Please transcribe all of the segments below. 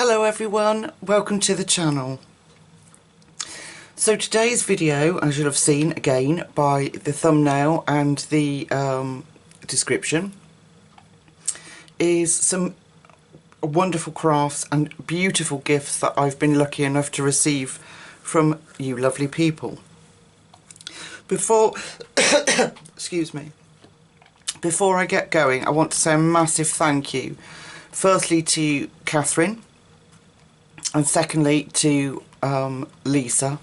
Hello everyone, welcome to the channel. So today's video, as you'll have seen again by the thumbnail and the description, is some wonderful crafts and beautiful gifts that I've been lucky enough to receive from you lovely people. Before excuse me, before I get going, I want to say a massive thank you firstly to Catherine, and secondly to Lisa,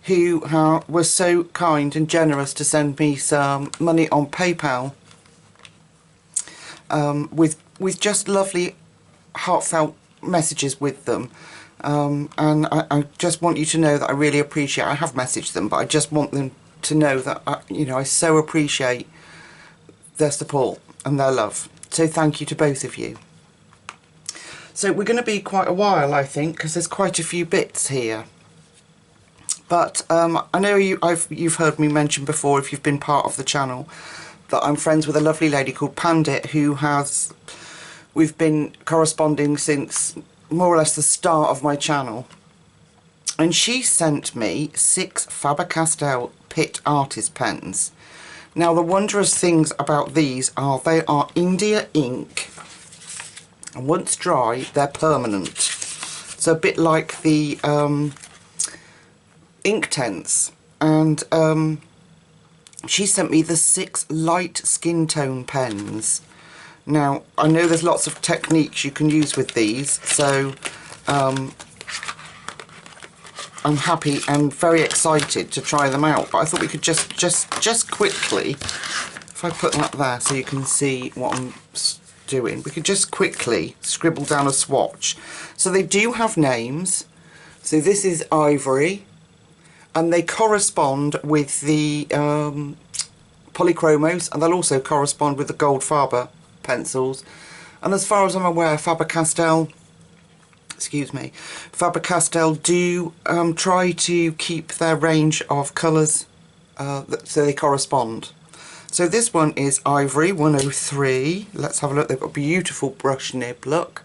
who was so kind and generous to send me some money on PayPal with just lovely heartfelt messages with them. And I just want you to know that I really appreciate, I have messaged them, but I just want them to know that I so appreciate their support and their love. So thank you to both of you. So we're going to be quite a while, I think, because there's quite a few bits here. But I know you've heard me mention before, if you've been part of the channel, that I'm friends with a lovely lady called Pandit, who we've been corresponding since more or less the start of my channel. And she sent me 6 Faber-Castell Pitt Artist pens. Now the wondrous things about these are they are India ink. And once dry, they're permanent. So a bit like the ink tents. And she sent me the 6 light skin tone pens. Now, I know there's lots of techniques you can use with these, so I'm happy and very excited to try them out. But I thought we could just quickly, if I put that there so you can see what I'm doing, we could just quickly scribble down a swatch. So they do have names. So this is Ivory, and they correspond with the polychromos, and they'll also correspond with the gold Faber pencils. And as far as I'm aware, Faber-Castell do try to keep their range of colours so they correspond. So this one is Ivory 103. Let's have a look. They've got a beautiful brush nib, look.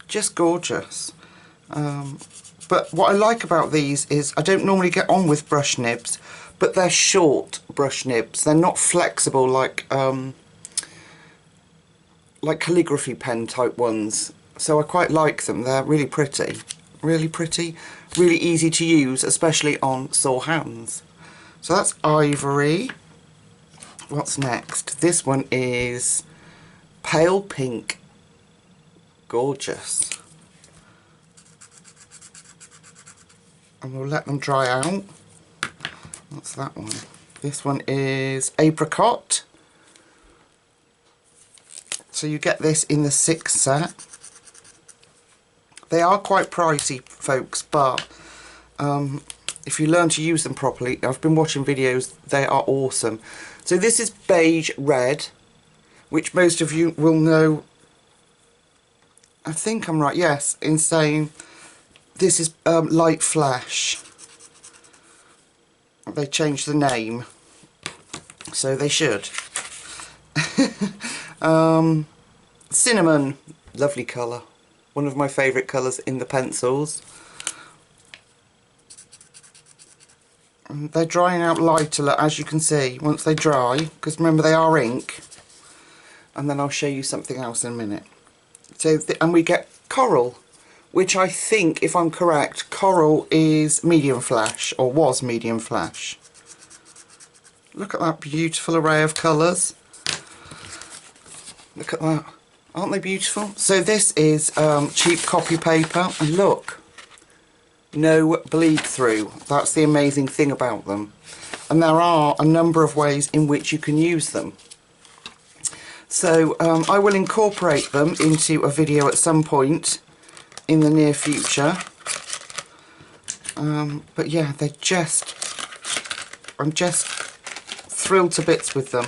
Just gorgeous. But what I like about these is I don't normally get on with brush nibs, but they're short brush nibs. They're not flexible like calligraphy pen type ones. So I quite like them. They're really pretty, really easy to use, especially on sore hands. So that's Ivory. What's next? This one is Pale Pink. Gorgeous. And we'll let them dry out. What's that one? This one is Apricot. So you get this in the 6 set. They are quite pricey, folks, but if you learn to use them properly, I've been watching videos, they are awesome. So this is Beige Red, which most of you will know, I think I'm right, yes, in saying this is Light Flash. They changed the name, so they should. Cinnamon, lovely colour, one of my favourite colours in the pencils. And they're drying out lighter, as you can see, once they dry, because remember they are ink. And then I'll show you something else in a minute. So, and we get Coral, which I think, if I'm correct, Coral is medium flash, or was medium flash. Look at that beautiful array of colours. Look at that. Aren't they beautiful? So this is cheap copy paper, and look, no bleed through. That's the amazing thing about them. And there are a number of ways in which you can use them. So I will incorporate them into a video at some point in the near future. But yeah, I'm just thrilled to bits with them.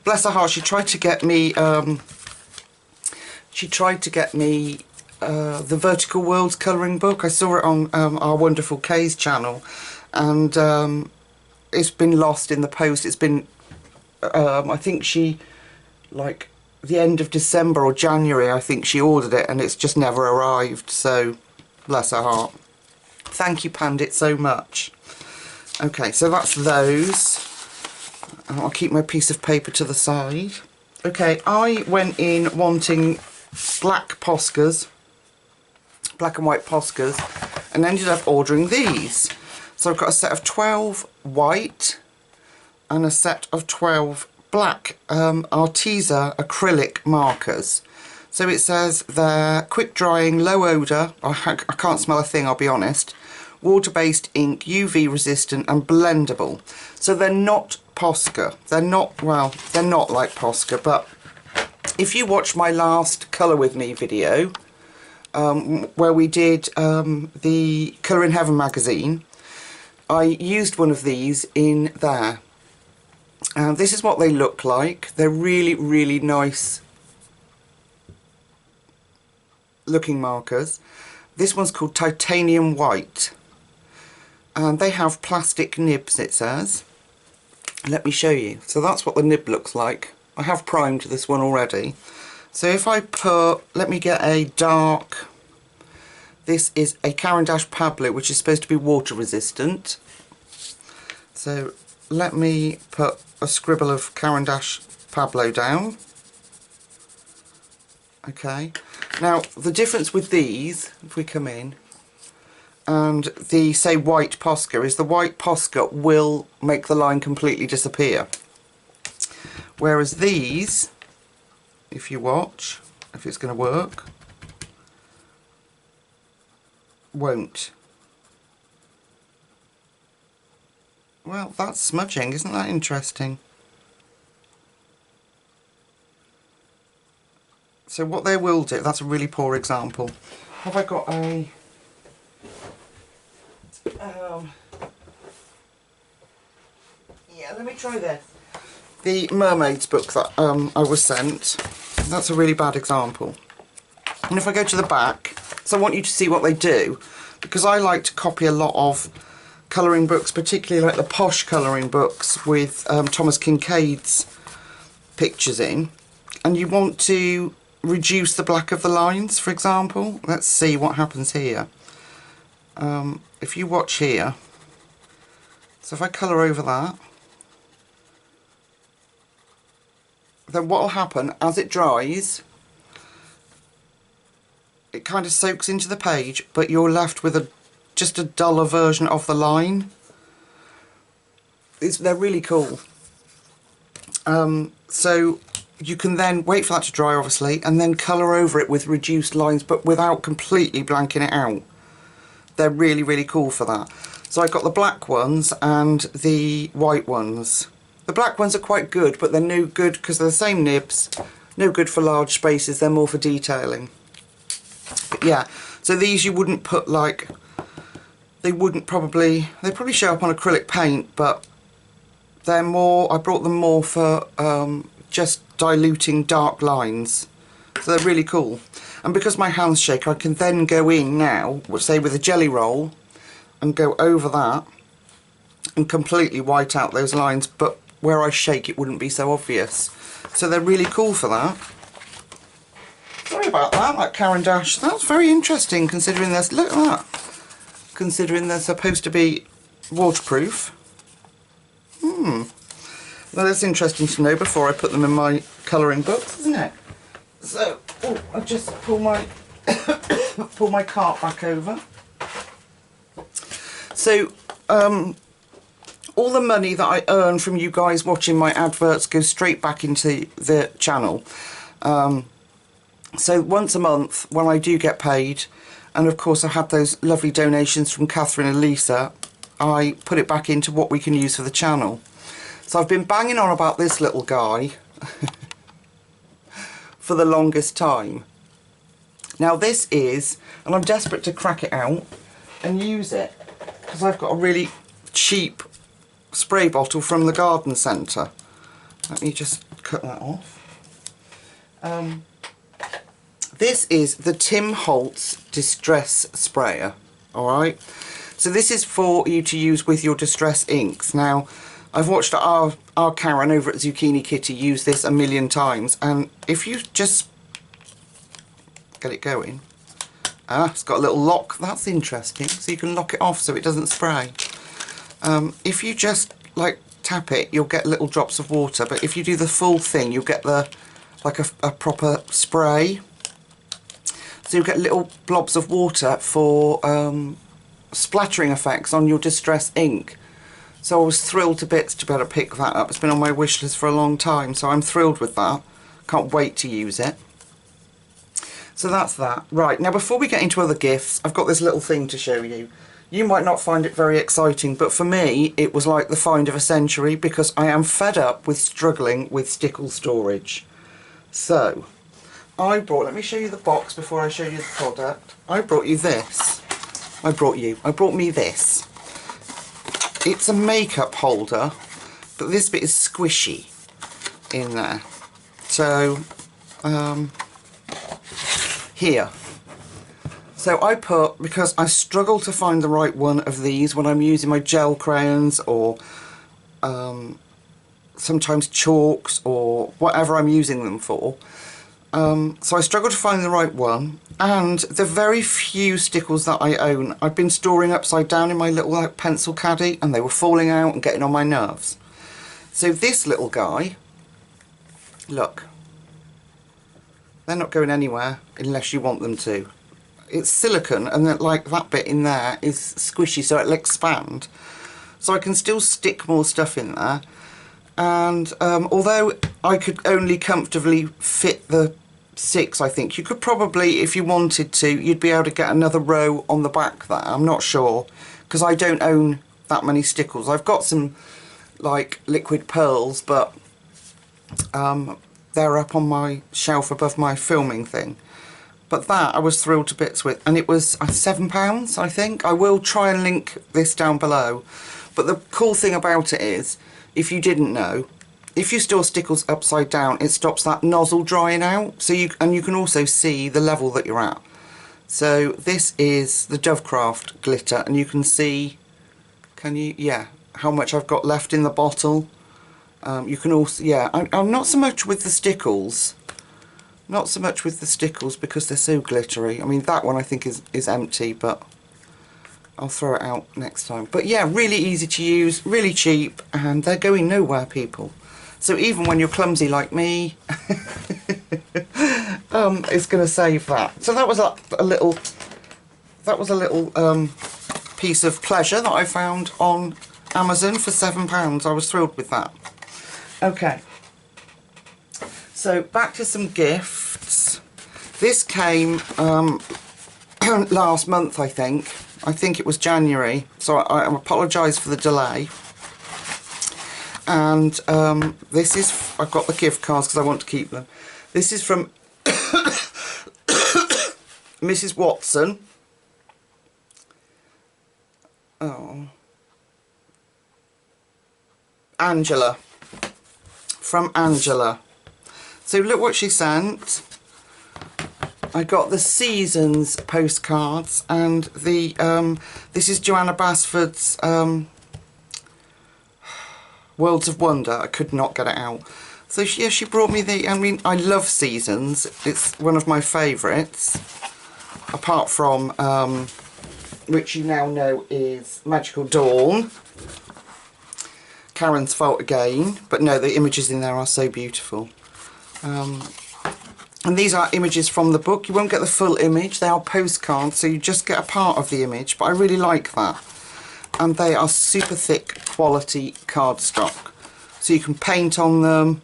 Bless her heart, she tried to get me the Vertical Worlds colouring book. I saw it on our wonderful Kay's channel, and it's been lost in the post. It's been I think she the end of December or January, I think she ordered it, and it's just never arrived, so bless her heart. Thank you, Pandit, so much. Okay, so that's those. I'll keep my piece of paper to the side. Okay, I went in wanting black Poscas, black and white Poscas, and ended up ordering these. So I've got a set of 12 white and a set of 12 black Artesa acrylic markers. So it says they're quick drying, low odour, I can't smell a thing, I'll be honest, water-based ink, UV resistant and blendable. So they're not Posca. They're not, well, they're not like Posca, but if you watch my last Colour With Me video, where we did the Colour in Heaven magazine, I used one of these in there. This is what they look like. They're really, really nice looking markers. This one's called Titanium White. And they have plastic nibs, it says. Let me show you. So that's what the nib looks like. I have primed this one already. So if I put, let me get a dark, this is a Caran d'Ache Pablo, which is supposed to be water resistant. So let me put a scribble of Caran d'Ache Pablo down. Okay. Now the difference with these, if we come in, and the, say, white Posca, is the white Posca will make the line completely disappear. Whereas these, if you watch, if it's going to work, won't. Well, that's smudging, isn't that interesting? So what they will do, that's a really poor example. Have I got a... yeah, let me try this. The Mermaids book that I was sent, that's a really bad example. And if I go to the back, so I want you to see what they do, because I like to copy a lot of colouring books, particularly like the posh colouring books with Thomas Kincaid's pictures in, and you want to reduce the black of the lines, for example. Let's see what happens here. If you watch here, so if I colour over that, then what will happen as it dries, it kind of soaks into the page, but you're left with just a duller version of the line. They're really cool. So you can then wait for that to dry, obviously, and then colour over it with reduced lines, but without completely blanking it out. They're really, really cool for that. So I've got the black ones and the white ones. The black ones are quite good, but they're no good because they're the same nibs. No good for large spaces, they're more for detailing. But yeah, so these you wouldn't put like, they probably show up on acrylic paint, but they're more, I brought them more for just diluting dark lines. So they're really cool. And because my hands shake, I can then go in now, say with a jelly roll, and go over that and completely white out those lines, but where I shake it wouldn't be so obvious. So they're really cool for that. Sorry about that Caran d'Ache. That's very interesting considering this. Look at that. Considering they're supposed to be waterproof. Well, that's interesting to know before I put them in my colouring books, isn't it? So, I'll just pull my pull my cart back over. So, all the money that I earn from you guys watching my adverts goes straight back into the channel. So once a month, when I do get paid, and of course I had those lovely donations from Catherine and Lisa, I put it back into what we can use for the channel. So I've been banging on about this little guy for the longest time. Now this is, and I'm desperate to crack it out and use it, because I've got a really cheap spray bottle from the garden centre. Let me just cut that off. This is the Tim Holtz Distress Sprayer, alright? So this is for you to use with your distress inks. Now, I've watched our Karen over at Zucchini Kitty use this a million times, and if you just get it going, it's got a little lock. That's interesting, so you can lock it off so it doesn't spray. If you just like tap it, you'll get little drops of water, but if you do the full thing, you'll get the like a proper spray. So you get little blobs of water for splattering effects on your distress ink. So I was thrilled to bits to be able to pick that up. It's been on my wish list for a long time, so I'm thrilled with that. Can't wait to use it. So that's that. Right, now before we get into other gifts, I've got this little thing to show you. You might not find it very exciting, but for me it was like the find of a century, because I am fed up with struggling with Stickle storage. So, I brought me show you the box before I show you the product. I brought you this. I brought me this. It's a makeup holder, but this bit is squishy in there. So, here. So I put, because I struggle to find the right one of these when I'm using my gel crayons or sometimes chalks or whatever I'm using them for. So I struggle to find the right one, and the very few Stickles that I own, I've been storing upside down in my little pencil caddy, and they were falling out and getting on my nerves. So this little guy, look, they're not going anywhere unless you want them to. It's silicone, and then like that bit in there is squishy, so it'll expand. So I can still stick more stuff in there. And although I could only comfortably fit the 6, I think, you could probably, if you wanted to, you'd be able to get another row on the back there. I'm not sure, because I don't own that many Stickles. I've got some, like, liquid pearls, but they're up on my shelf above my filming thing. But that I was thrilled to bits with, and it was £7, I think. I will try and link this down below. But the cool thing about it is, if you didn't know, if you store Stickles upside down, it stops that nozzle drying out. So you can also see the level that you're at. So this is the Dovecraft glitter, and you can see, can you? Yeah, how much I've got left in the bottle. You can also, yeah, I'm not so much with the Stickles. Not so much with the Stickles because they're so glittery. I mean, that one I think is empty, but I'll throw it out next time. But yeah, really easy to use, really cheap, and they're going nowhere, people. So even when you're clumsy like me, it's going to save that. So that was a little piece of pleasure that I found on Amazon for £7. I was thrilled with that. Okay. So back to some gifts. This came last month, I think. I think it was January, so I apologise for the delay. And this is, I've got the gift cards because I want to keep them. This is from Mrs. Watson. Oh. Angela. From Angela. So look what she sent. I got the Seasons postcards, and the this is Joanna Basford's Worlds of Wonder. I could not get it out. So yeah, she brought me the, I mean, I love Seasons. It's one of my favourites, apart from which you now know is Magical Dawn. Karen's fault again, but no, the images in there are so beautiful. And these are images from the book. You won't get the full image, they are postcards, so you just get a part of the image, but I really like that. And they are super thick quality cardstock, so you can paint on them,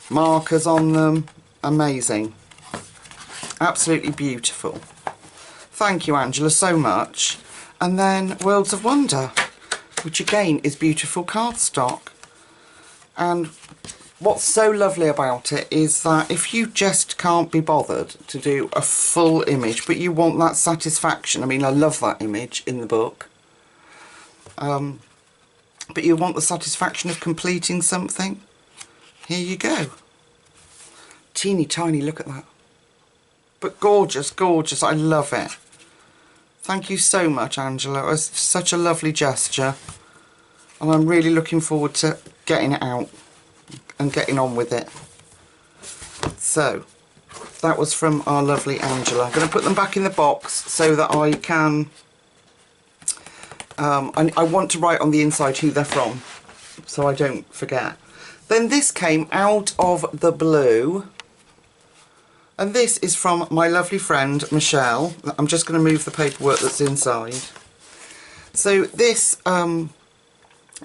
markers on them. Amazing, absolutely beautiful. Thank you, Angela, so much. And then Worlds of Wonder, which again is beautiful cardstock. And what's so lovely about it is that if you just can't be bothered to do a full image, but you want that satisfaction, I mean, I love that image in the book, but you want the satisfaction of completing something, here you go. Teeny tiny, look at that. But gorgeous, gorgeous, I love it. Thank you so much, Angela. It was such a lovely gesture. and I'm really looking forward to getting it out and getting on with it. So that was from our lovely Angela. I'm going to put them back in the box so that I can I want to write on the inside who they're from so I don't forget. Then this came out of the blue, and this is from my lovely friend Michelle. I'm just going to move the paperwork that's inside. So this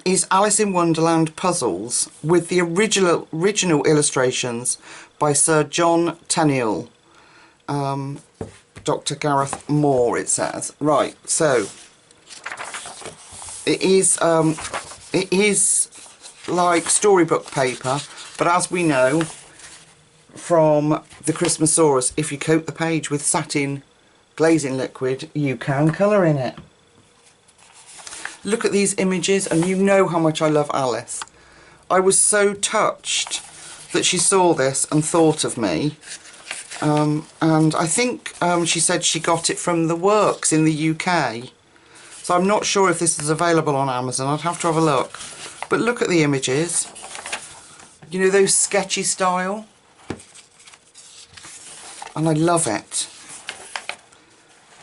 is Alice in Wonderland puzzles with the original illustrations by Sir John Tenniel. Dr. Gareth Moore, it says. Right, so it is like storybook paper, but as we know from the Christmasaurus, if you coat the page with satin glazing liquid, you can colour in it. Look at these images, and you know how much I love Alice. I was so touched that she saw this and thought of me. And I think she said she got it from the Works in the UK. So I'm not sure if this is available on Amazon. I'd have to have a look. But look at the images. You know, those sketchy style. And I love it.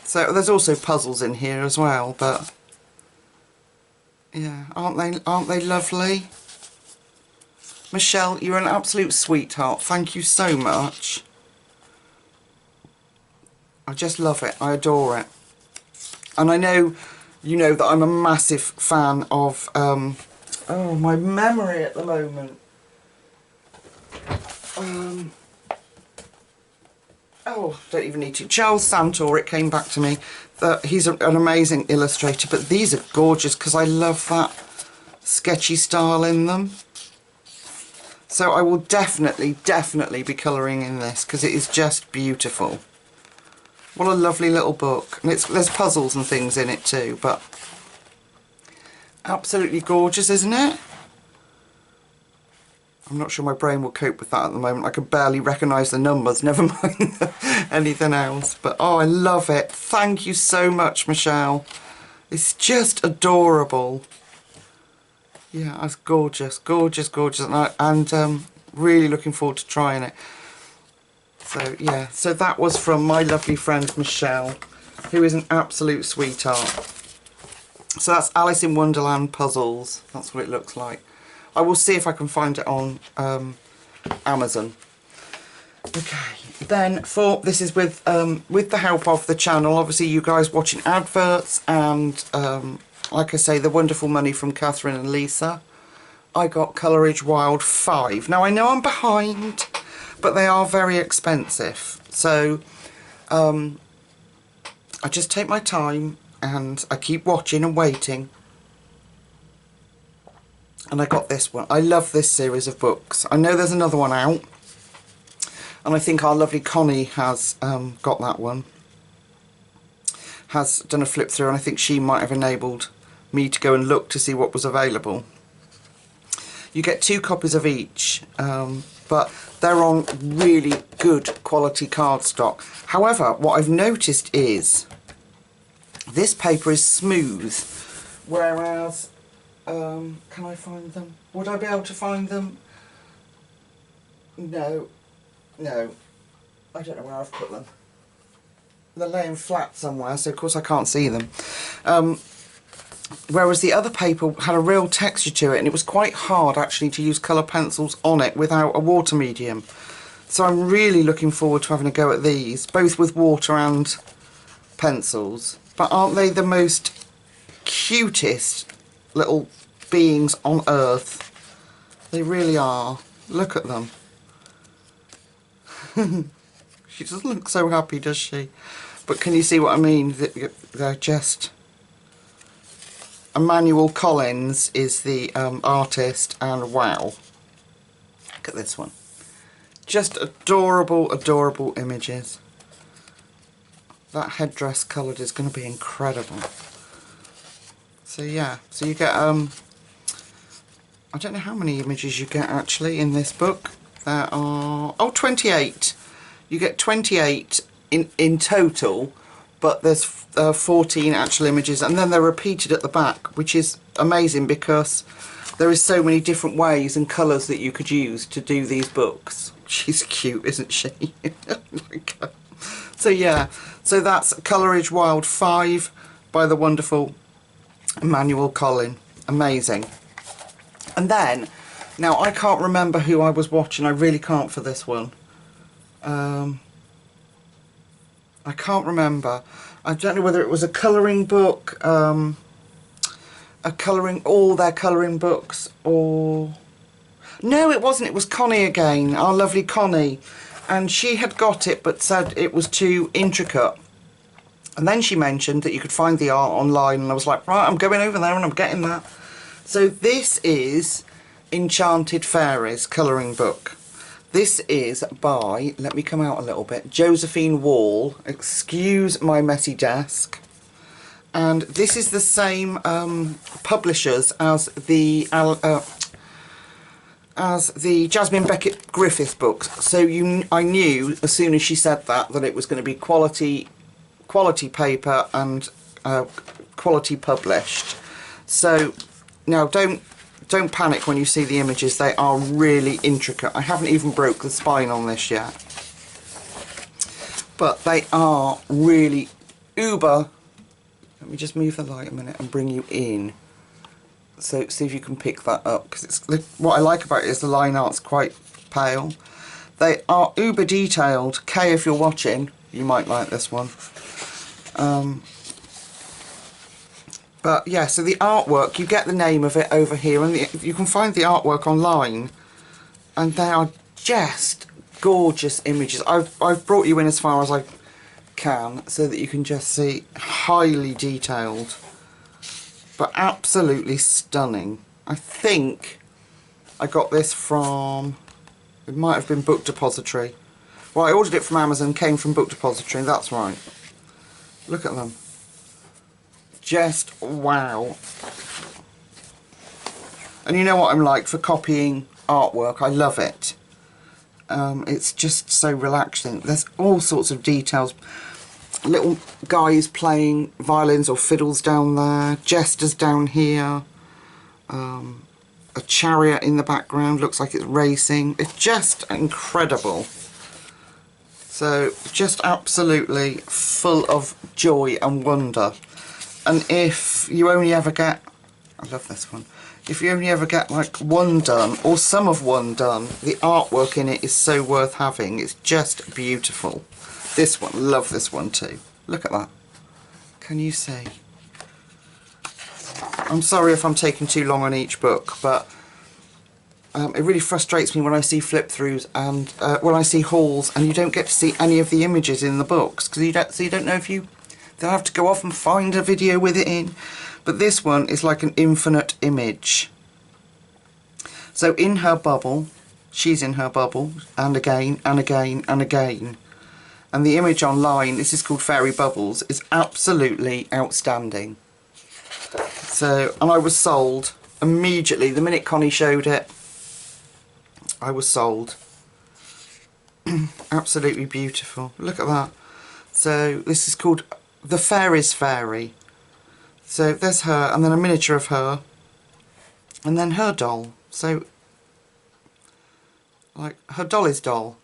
So there's also puzzles in here as well, but yeah, aren't they lovely? Michelle, you're an absolute sweetheart. Thank you so much. I just love it. I adore it. And I know you know that I'm a massive fan of oh, my memory at the moment. Oh, don't even need to. Charles Santor, it came back to me. He's an amazing illustrator, but these are gorgeous because I love that sketchy style in them. So I will definitely be colouring in this because it is just beautiful. What a lovely little book. And there's puzzles and things in it too, but absolutely gorgeous, isn't it? I'm not sure my brain will cope with that at the moment. I can barely recognise the numbers, never mind anything else. But oh, I love it. Thank you so much, Michelle. It's just adorable. Yeah, that's gorgeous, gorgeous, gorgeous. And really looking forward to trying it. So yeah, so that was from my lovely friend Michelle, who is an absolute sweetheart. So that's Alice in Wonderland puzzles. That's what it looks like. I will see if I can find it on Amazon. Okay, then this is with the help of the channel. Obviously, you guys watching adverts and like I say, the wonderful money from Catherine and Lisa. I got Coleridge Wild 5. Now I know I'm behind, but they are very expensive. So I just take my time and I keep watching and waiting. And I got this one. I love this series of books. I know there's another one out, and I think our lovely Connie has got that one. Has done a flip through, and I think she might have enabled me to go and look to see what was available. You get 2 copies of each, but they're on really good quality cardstock. However, what I've noticed is this paper is smooth, whereas can I find them? Would I be able to find them? No. I don't know where I've put them. They're laying flat somewhere, so of course I can't see them. Whereas the other paper had a real texture to it, and it was quite hard actually to use colour pencils on it without a water medium. So I'm really looking forward to having a go at these, both with water and pencils. But aren't they the most cutest little beings on earth? They really are. Look at them. She doesn't look so happy, does she? But can you see what I mean? They're just... Emmanuel Collins is the artist, and wow. Look at this one. Just adorable, adorable images. That headdress coloured is going to be incredible. So yeah, so you get, I don't know how many images you get actually in this book. There are, 28. You get 28 in total, but there's 14 actual images, and then they're repeated at the back, which is amazing because there is so many different ways and colours that you could use to do these books. She's cute, isn't she? Oh my God. So yeah, so that's Coleridge Wild 5 by the wonderful Emmanuel Collin. Amazing. And then, now I can't remember who I was watching, I really can't for this one. I can't remember. I don't know whether it was a colouring book, all their colouring books, or... No, it wasn't. It was Connie again, our lovely Connie. And she had got it, but said it was too intricate. And then she mentioned that you could find the art online, and I was like, right, I'm going over there and I'm getting that. So this is Enchanted Fairies colouring book. This is by, let me come out a little bit, Josephine Wall. Excuse my messy desk. And this is the same publishers as the Jasmine Beckett Griffith books. So I knew as soon as she said that it was going to be quality paper and quality published. So now don't panic when you see the images. They are really intricate. I haven't even broke the spine on this yet, but they are really uber. Let me just move the light a minute and bring you in, so see if you can pick that up, because it's what I like about it is the line art's quite pale. They are uber detailed. Kay, if you're watching, you might like this one. But yeah, so the artwork, you get the name of it over here, and you can find the artwork online, and they are just gorgeous images. I've brought you in as far as I can so that you can just see, highly detailed, but absolutely stunning. I think I got this from, it might have been Book Depository. Well, I ordered it from Amazon, came from Book Depository, that's right. Look at them. Just wow. And you know what I'm like for copying artwork, I love it. It's just so relaxing. There's all sorts of details. Little guys playing violins or fiddles down there, jesters down here, a chariot in the background, looks like it's racing. It's just incredible. So just absolutely full of joy and wonder. And if you only ever get, I love this one, if you only ever get like one done, or some of one done, the artwork in it is so worth having. It's just beautiful. This one, love this one too. Look at that. Can you see? I'm sorry if I'm taking too long on each book, but it really frustrates me when I see flip-throughs and when I see hauls and you don't get to see any of the images in the books, because you don't know if they'll have to go off and find a video with it in. But this one is like an infinite image. So in her bubble, she's in her bubble, and again, and again, and again. And the image online, this is called Fairy Bubbles, is absolutely outstanding. So, and I was sold immediately. The minute Connie showed it, I was sold. Absolutely beautiful. Look at that. So this is called The Fairies Fairy. So there's her, and then a miniature of her, and then her doll. So, like, her dolly's doll.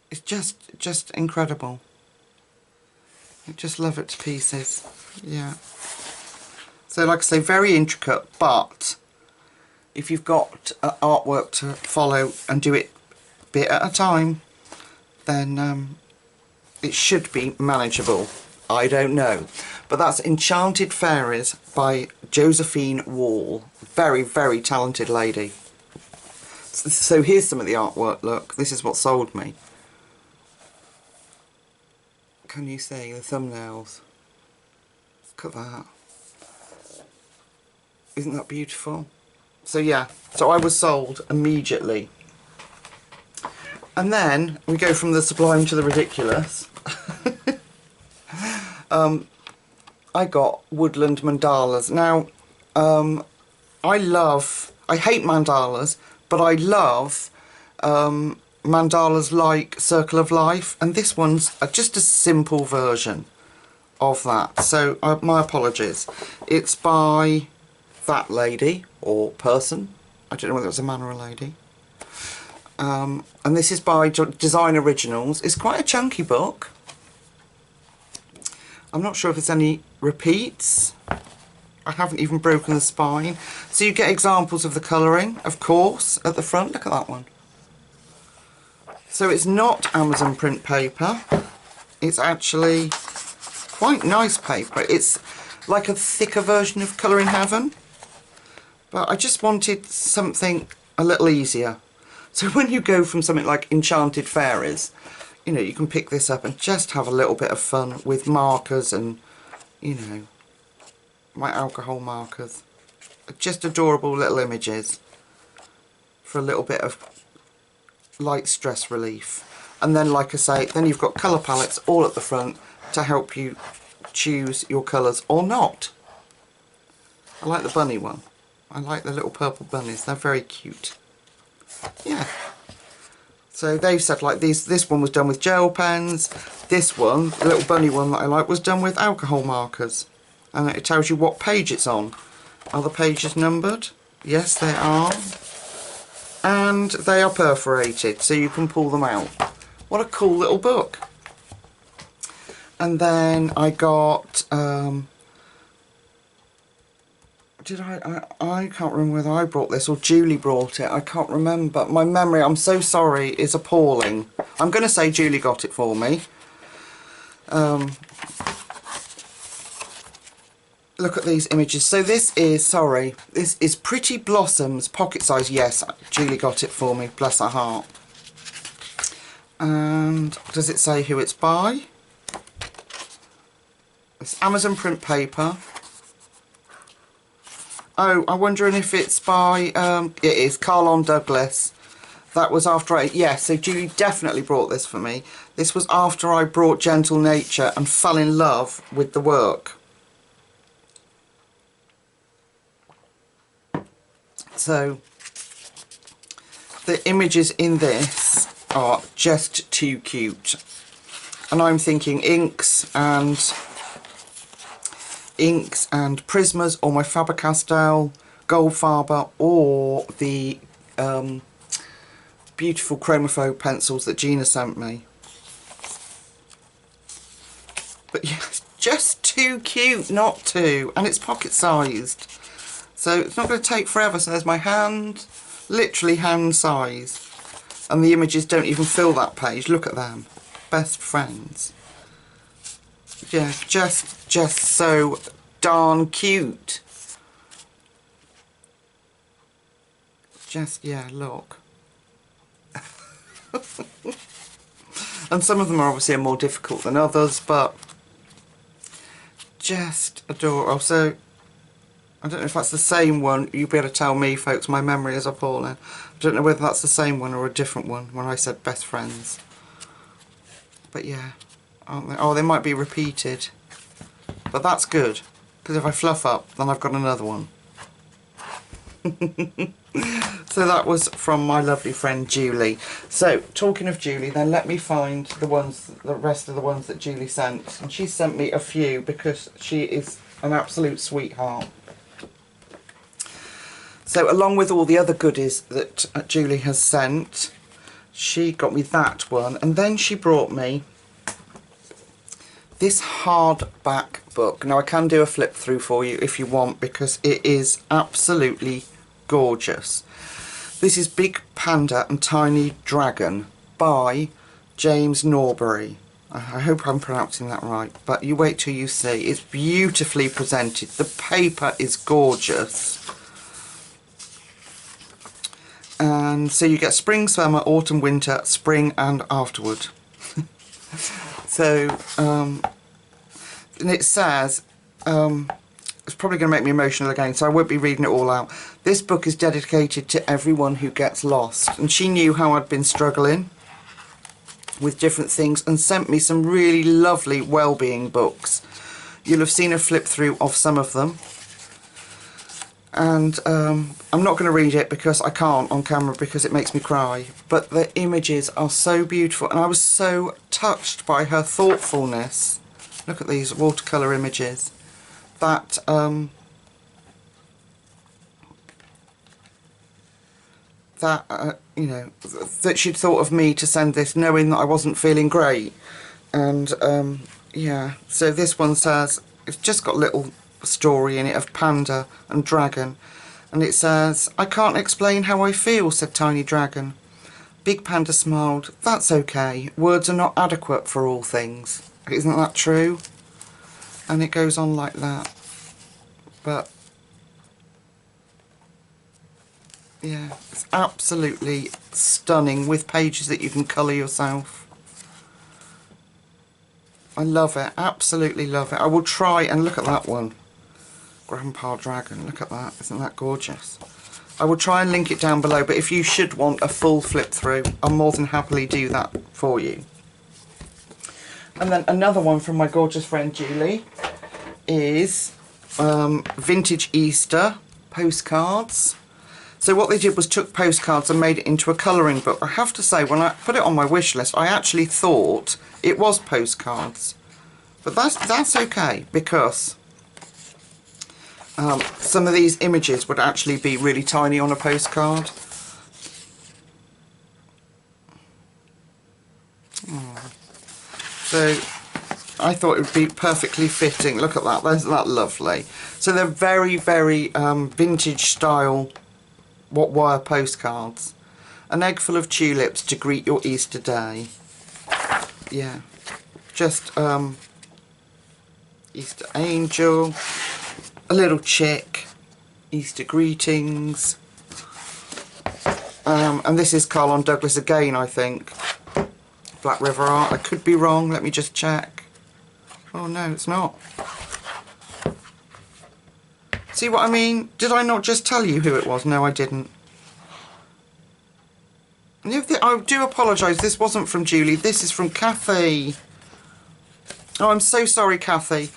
It's just incredible. I just love it to pieces. Yeah. So, like I say, very intricate, but if you've got artwork to follow and do it bit at a time, then it should be manageable. I don't know. But that's Enchanted Fairies by Josephine Wall. Very, very talented lady. So here's some of the artwork, look. This is what sold me. Can you see the thumbnails? Look at that. Isn't that beautiful? So yeah, so I was sold immediately. And then we go from the sublime to the ridiculous. I got Woodland Mandalas. Now, I hate mandalas, but I love mandalas like Circle of Life, and this one's just a simple version of that. So my apologies. It's by that lady or person. I don't know whether it's a man or a lady. And this is by Design Originals. It's quite a chunky book. I'm not sure if there's any repeats. I haven't even broken the spine. So you get examples of the colouring, of course, at the front. Look at that one. So it's not Amazon print paper. It's actually quite nice paper. It's like a thicker version of Colour in Heaven. But I just wanted something a little easier. So when you go from something like Enchanted Fairies, you know, you can pick this up and just have a little bit of fun with markers and, you know, my alcohol markers. Just adorable little images for a little bit of light stress relief. And then, like I say, then you've got colour palettes all at the front to help you choose your colours or not. I like the bunny one. I like the little purple bunnies. They're very cute. Yeah. So they've said like this one was done with gel pens. This one, the little bunny one that I like, was done with alcohol markers. And it tells you what page it's on. Are the pages numbered? Yes, they are. And they are perforated, so you can pull them out. What a cool little book. And then I got, I can't remember whether I brought this or Julie brought it. I can't remember. My memory, I'm so sorry, is appalling. I'm going to say Julie got it for me. Look at these images. So this is Pretty Blossoms, pocket size. Yes, Julie got it for me, bless her heart. And does it say who it's by? It's Amazon print paper. Oh, I'm wondering if it's by, it is Carlon Douglas. That was after so Julie definitely brought this for me. This was after I brought Gentle Nature and fell in love with the work. So, the images in this are just too cute. And I'm thinking inks and Prismas, or my Faber-Castell Goldfarber, or the beautiful Chromophobe pencils that Gina sent me. But yeah, it's just too cute not to, and it's pocket sized. So it's not going to take forever. So there's my hand, literally hand size. And the images don't even fill that page. Look at them. Best friends. Yeah, just so darn cute. Just, yeah, look. And some of them are obviously more difficult than others, but just adorable. So, I don't know if that's the same one. You'll be able to tell me, folks, my memory is appalling. I don't know whether that's the same one or a different one when I said best friends. But yeah, aren't they? Oh, they might be repeated. But that's good, because if I fluff up, then I've got another one. So that was from my lovely friend Julie. So, talking of Julie, then let me find the rest of the ones that Julie sent. And she sent me a few because she is an absolute sweetheart. So along with all the other goodies that Julie has sent, she got me that one, and then she brought me this hardback book. Now I can do a flip through for you if you want, because it is absolutely gorgeous. This is Big Panda and Tiny Dragon by James Norbury. I hope I'm pronouncing that right, but you wait till you see. It's beautifully presented. The paper is gorgeous. And so you get spring, summer, autumn, winter, spring and afterward. So, and it says, it's probably going to make me emotional again, so I won't be reading it all out. This book is dedicated to everyone who gets lost. And she knew how I'd been struggling with different things and sent me some really lovely well-being books. You'll have seen a flip through of some of them. And I'm not going to read it because I can't on camera because it makes me cry, but the images are so beautiful, and I was so touched by her thoughtfulness. Look at these watercolour images. That you know, that she'd thought of me to send this, knowing that I wasn't feeling great. And yeah, so this one says, it's just got a little story in it of panda and dragon, and it says, "I can't explain how I feel," said Tiny Dragon. Big Panda smiled. "That's okay. Words are not adequate for all things. Isn't that true?" And it goes on like that. But yeah, it's absolutely stunning, with pages that you can colour yourself. I love it, absolutely love it. I will try and look at that one. Grandpa Dragon, look at that, isn't that gorgeous? I will try and link it down below, but if you should want a full flip through, I'll more than happily do that for you. And then another one from my gorgeous friend Julie is Vintage Easter postcards. So what they did was took postcards and made it into a colouring book. I have to say, when I put it on my wish list, I actually thought it was postcards. But that's okay, because some of these images would actually be really tiny on a postcard. So I thought it would be perfectly fitting. Look at that, isn't that lovely? So they're very, very vintage style what were postcards. An egg full of tulips to greet your Easter day. Yeah, just Easter angel, a little chick, Easter greetings, and this is Carlon Douglas again, I think. Black River Art. I could be wrong, let me just check. Oh no, it's not. See what I mean? Did I not just tell you who it was? No, I didn't. I do apologise, this wasn't from Julie, this is from Kathy. Oh, I'm so sorry, Kathy.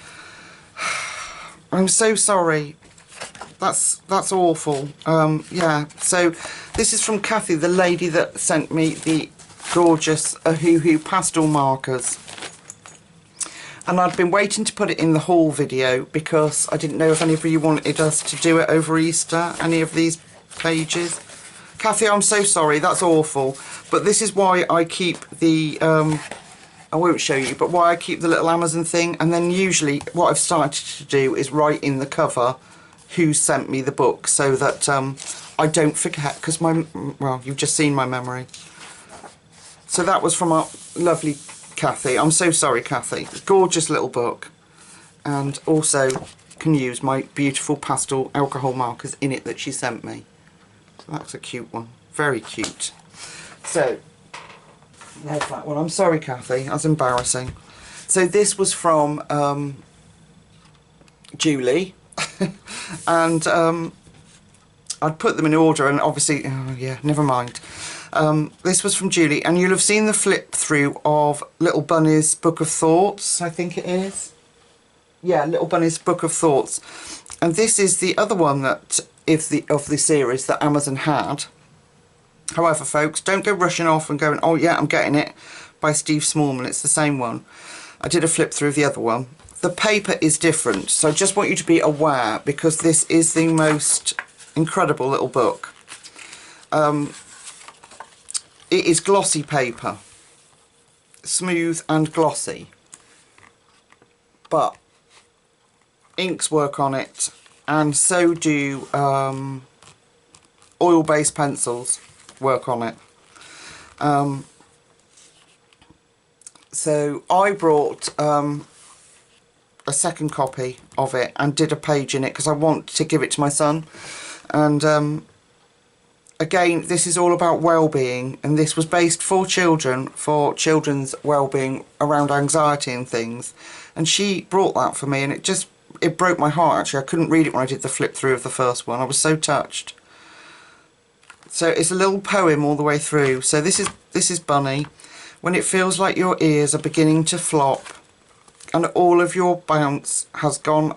I'm so sorry. That's awful. Yeah, so this is from Kathy, the lady that sent me the gorgeous Hoo pastel markers. And I'd been waiting to put it in the haul video because I didn't know if any of you wanted us to do it over Easter, any of these pages. Kathy, I'm so sorry, that's awful. But this is why I keep the, I won't show you, but why I keep the little Amazon thing. And then usually what I've started to do is write in the cover who sent me the book, so that I don't forget, because well, you've just seen my memory. So that was from our lovely Kathy. I'm so sorry, Kathy. Gorgeous little book, and also can use my beautiful pastel alcohol markers in it that she sent me. So that's a cute one, very cute. So there's that one. I'm sorry, Kathy, that's embarrassing. So this was from Julie, and I'd put them in order, and obviously, oh yeah, never mind. This was from Julie, and you'll have seen the flip through of Little Bunny's Book of Thoughts, I think it is. Yeah, Little Bunny's Book of Thoughts. And this is the other one that of the series that Amazon had. However, folks, don't go rushing off and going, "Oh yeah, I'm getting it," by Steve Smallman. It's the same one. I did a flip through of the other one. The paper is different, so I just want you to be aware, because this is the most incredible little book. It is glossy paper, smooth and glossy, but inks work on it, and so do oil-based pencils work on it. So I brought a second copy of it and did a page in it because I want to give it to my son. And again, this is all about well-being, and this was based for children, for children's well-being around anxiety and things. And she brought that for me, and it broke my heart, actually. I couldn't read it when I did the flip through of the first one. I was so touched. So it's a little poem all the way through. So this is Bunny. When it feels like your ears are beginning to flop and all of your bounce has gone,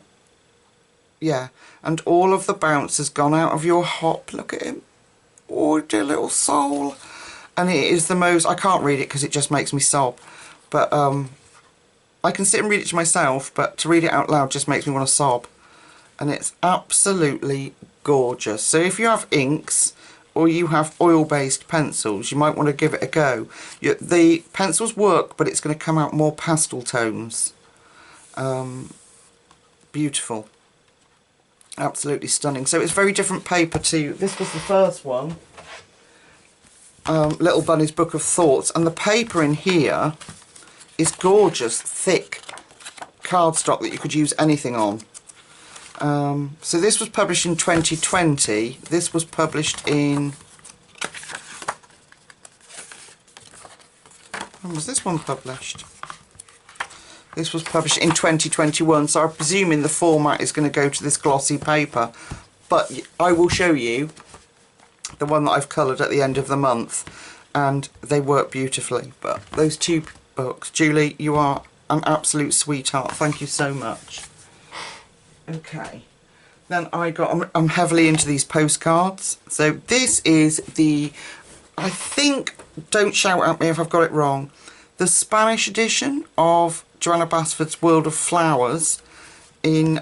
yeah, and all of the bounce has gone out of your hop. Look at him. Oh, dear little soul. And it is the most, I can't read it because it just makes me sob, but I can sit and read it to myself, but to read it out loud just makes me want to sob. And it's absolutely gorgeous. So if you have inks or you have oil-based pencils, you might want to give it a go. The pencils work, but it's going to come out more pastel tones. Beautiful. Absolutely stunning. So it's very different paper to... This was the first one. Little Bunny's Book of Thoughts. And the paper in here is gorgeous, thick cardstock that you could use anything on. So this was published in 2020. This was published in... When was this one published? This was published in 2021, so I'm presuming the format is going to go to this glossy paper. But I will show you the one that I've coloured at the end of the month, and they work beautifully. But those two books, Julie, you are an absolute sweetheart. Thank you so much. Okay, then I'm heavily into these postcards. So this is the, I think, don't shout at me if I've got it wrong, the Spanish edition of Joanna Basford's World of Flowers in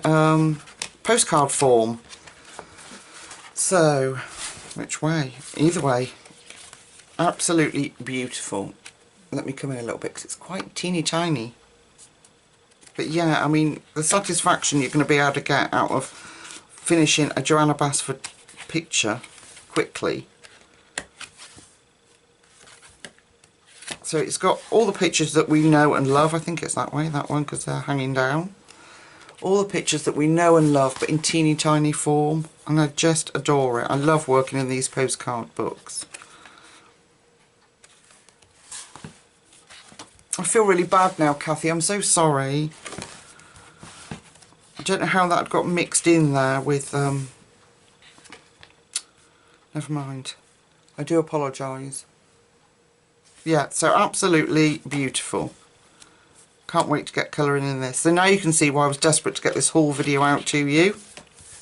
postcard form. So, which way? Either way, absolutely beautiful. Let me come in a little bit because it's quite teeny tiny. But yeah, I mean, the satisfaction you're going to be able to get out of finishing a Joanna Basford picture quickly. So it's got all the pictures that we know and love. I think it's that way, that one, because they're hanging down. All the pictures that we know and love, but in teeny tiny form. And I just adore it. I love working in these postcard books. I feel really bad now, Kathy. I'm so sorry. I don't know how that got mixed in there with... Never mind. I do apologise. Yeah, so absolutely beautiful. Can't wait to get colouring in this. So now you can see why I was desperate to get this haul video out to you.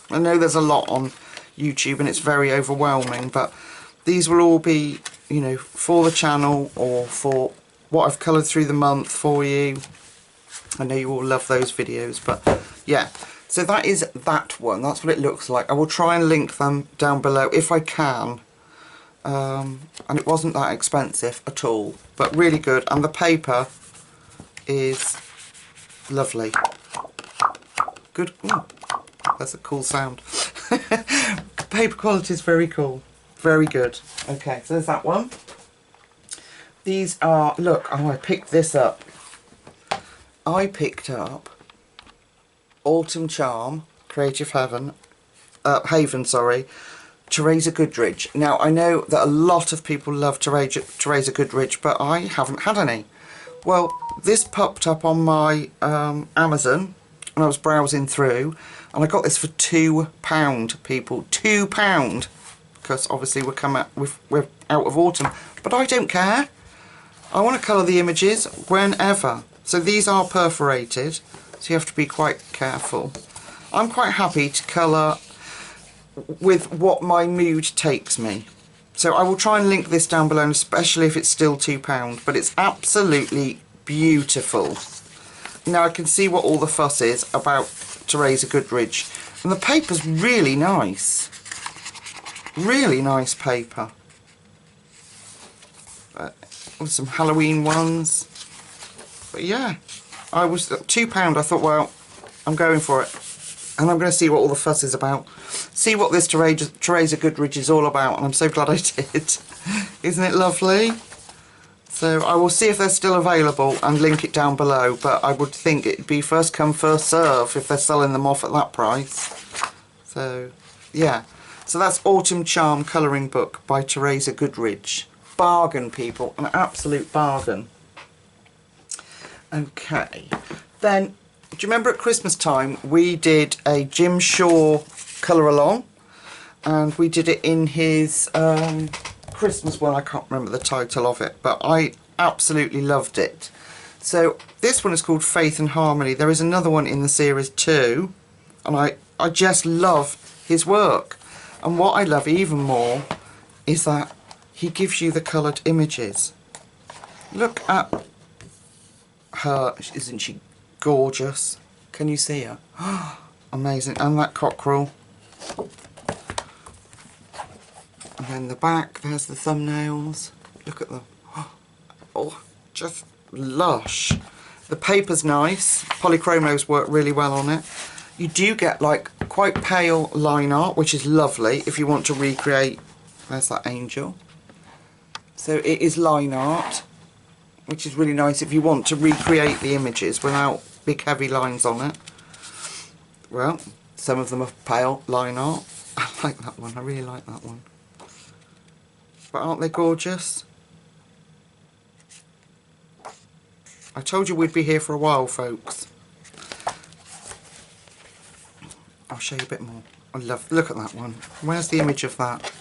I know there's a lot on YouTube and it's very overwhelming, but these will all be, you know, for the channel or for what I've coloured through the month for you. I know you all love those videos, but yeah. So that is that one. That's what it looks like. I will try and link them down below if I can. And it wasn't that expensive at all, but really good. And the paper is lovely. Good. Ooh, that's a cool sound. Paper quality is very cool. Very good. Okay, so there's that one. These are, look, oh, I picked this up. I picked up Autumn Charm, Creative Haven, Teresa Goodridge. Now, I know that a lot of people love Teresa Goodridge, but I haven't had any. Well, this popped up on my Amazon, and I was browsing through, and I got this for £2, people. £2, because obviously we're out of autumn. But I don't care. I want to colour the images whenever. So these are perforated, so you have to be quite careful. I'm quite happy to colour with what my mood takes me. So I will try and link this down below, especially if it's still £2, but it's absolutely beautiful. Now I can see what all the fuss is about Teresa Goodridge, and the paper's really nice. Really nice paper. With some Halloween ones. But yeah, I was £2. I thought, well, I'm going for it. And I'm going to see what all the fuss is about. See what this Teresa Goodridge is all about. And I'm so glad I did. Isn't it lovely? So I will see if they're still available and link it down below. But I would think it'd be first come, first serve if they're selling them off at that price. So, yeah. So that's Autumn Charm colouring book by Teresa Goodridge. Bargain, people. An absolute bargain. Okay. Then... do you remember at Christmas time we did a Jim Shaw colour along, and we did it in his Christmas one? I can't remember the title of it, but I absolutely loved it. So this one is called Faith and Harmony. There is another one in the series too, and I just love his work. And what I love even more is that he gives you the coloured images. Look at her, isn't she gorgeous. Can you see her? Amazing. And that cockerel. And then the back, there's the thumbnails. Look at them. Oh, just lush. The paper's nice. Polychromos work really well on it. You do get like quite pale line art, which is lovely if you want to recreate. There's that angel. So it is line art, which is really nice if you want to recreate the images without big heavy lines on it. Well, some of them are pale line art. I like that one. I really like that one. But aren't they gorgeous? I told you we'd be here for a while, folks. I'll show you a bit more. I love, look at that one. Where's the image of that?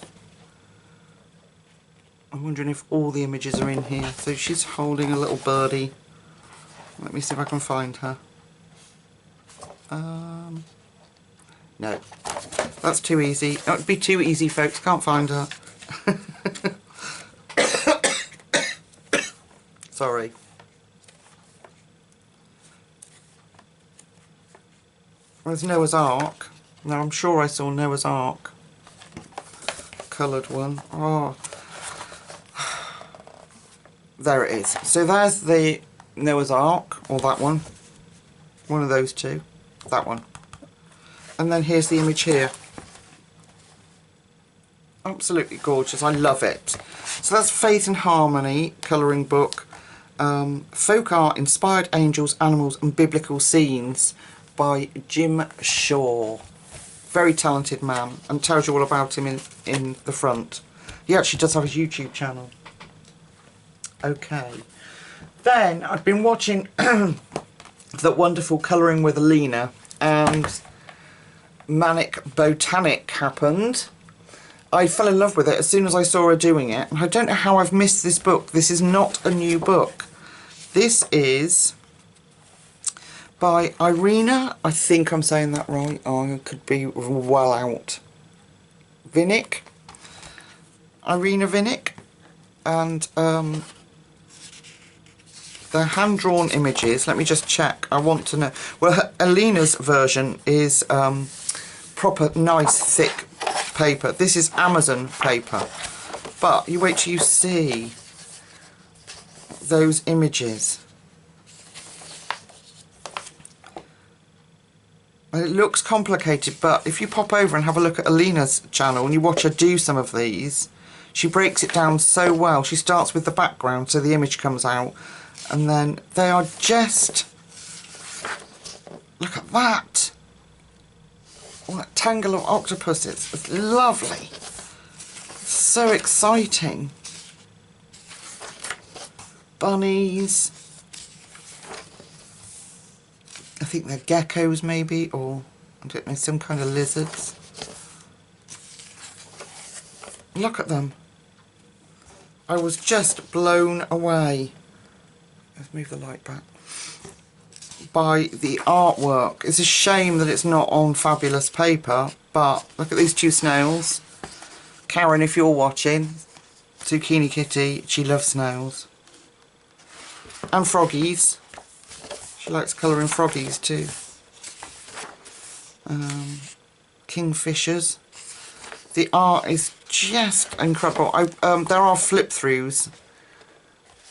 I'm wondering if all the images are in here. So she's holding a little birdie. Let me see if I can find her. No. That's too easy. That would be too easy, folks. Can't find her. Sorry. There's Noah's Ark. Now I'm sure I saw Noah's Ark. Coloured one. Oh. There it is. So there's the Noah's Ark, or that one. One of those two. That one. And then here's the image here. Absolutely gorgeous. I love it. So that's Faith and Harmony colouring book. Folk art, inspired angels, animals and biblical scenes by Jim Shaw. Very talented man, and tells you all about him in the front. He actually does have a YouTube channel. Okay. Then I've been watching that wonderful Colouring with Alina, and Manic Botanic happened. I fell in love with it as soon as I saw her doing it. I don't know how I've missed this book. This is not a new book. This is by Irina, I think I'm saying that right. I could be well out. Vinick. Irina Vinick. And they're hand-drawn images. Let me just check. I want to know. Well, Alina's version is proper nice thick paper. This is Amazon paper. But you wait till you see those images. It looks complicated, but if you pop over and have a look at Alina's channel and you watch her do some of these, she breaks it down so well. She starts with the background so the image comes out, and then they are just... Look at that! Oh, that tangle of octopuses. It's lovely. It's so exciting. Bunnies. I think they're geckos maybe, or I don't know, some kind of lizards. Look at them. I was just blown away. Let's move the light back. By the artwork. It's a shame that it's not on fabulous paper, but look at these two snails. Karen, if you're watching, Zucchini Kitty, she loves snails. And froggies. She likes colouring froggies too. Kingfishers. The art is just incredible. There are flip-throughs.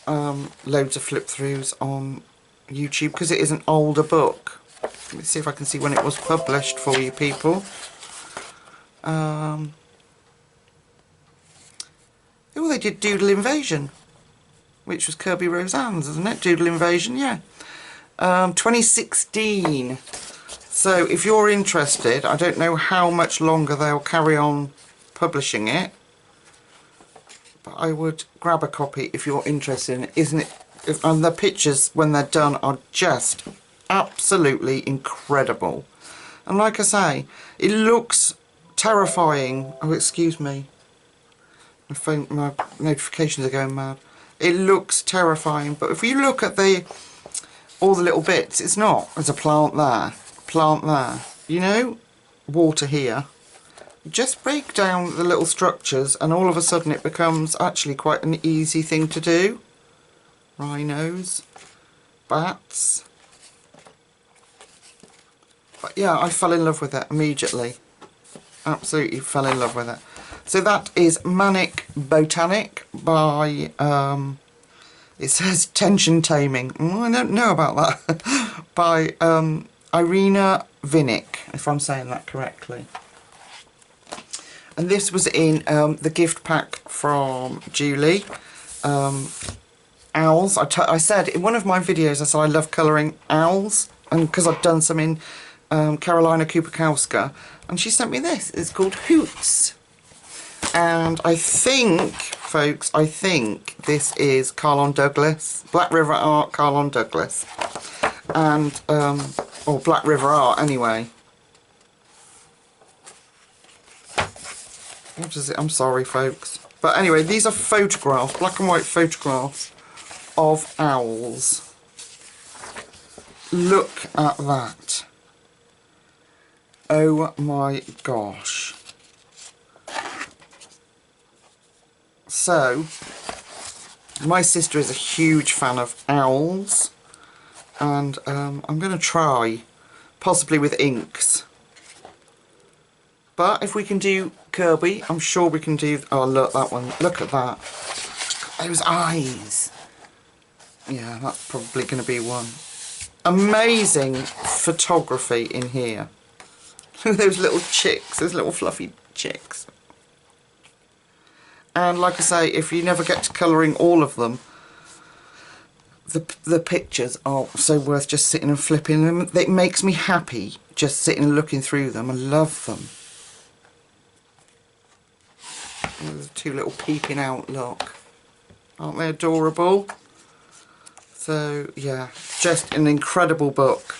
Loads of flip-throughs on YouTube because it is an older book. Let me see if I can see when it was published for you people. Oh, they did Doodle Invasion, which was Kirby Roseanne's, isn't it? Doodle Invasion, yeah. 2016. So if you're interested, I don't know how much longer they'll carry on publishing it, but I would grab a copy if you're interested in it. Isn't it? And the pictures when they're done are just absolutely incredible. And like I say, it looks terrifying. Oh, excuse me. My phone, my notifications are going mad. It looks terrifying, but if you look at all the little bits, it's not. There's a plant there, you know, water here. Just break down the little structures and all of a sudden it becomes actually quite an easy thing to do. Rhinos, bats, But yeah, I fell in love with it immediately. Absolutely fell in love with it. So that is Manic Botanic by, it says Tension Taming. I don't know about that. By Irina Vinick, if I'm saying that correctly. And this was in the gift pack from Julie. Owls. I said in one of my videos, I said I love colouring owls, and because I've done some in Carolina Kupakowska, and she sent me this. It's called Hoots, and I think, folks, I think this is Carlon Douglas, Black River Art, Carlon Douglas, and or Black River Art anyway. What is it? I'm sorry, folks, but anyway, these are photographs, black and white photographs of owls. Look at that. Oh my gosh. So, my sister is a huge fan of owls, and I'm going to try, possibly with inks. But if we can do Kirby, I'm sure we can do... Oh, look, that one. Look at that. Those eyes. Yeah, that's probably going to be one. Amazing photography in here. Look at those little chicks, those little fluffy chicks. And like I say, if you never get to colouring all of them, the pictures are so worth just sitting and flipping them. It makes me happy just sitting and looking through them. I love them. There's two little peeping out, look. Aren't they adorable? So, yeah, just an incredible book.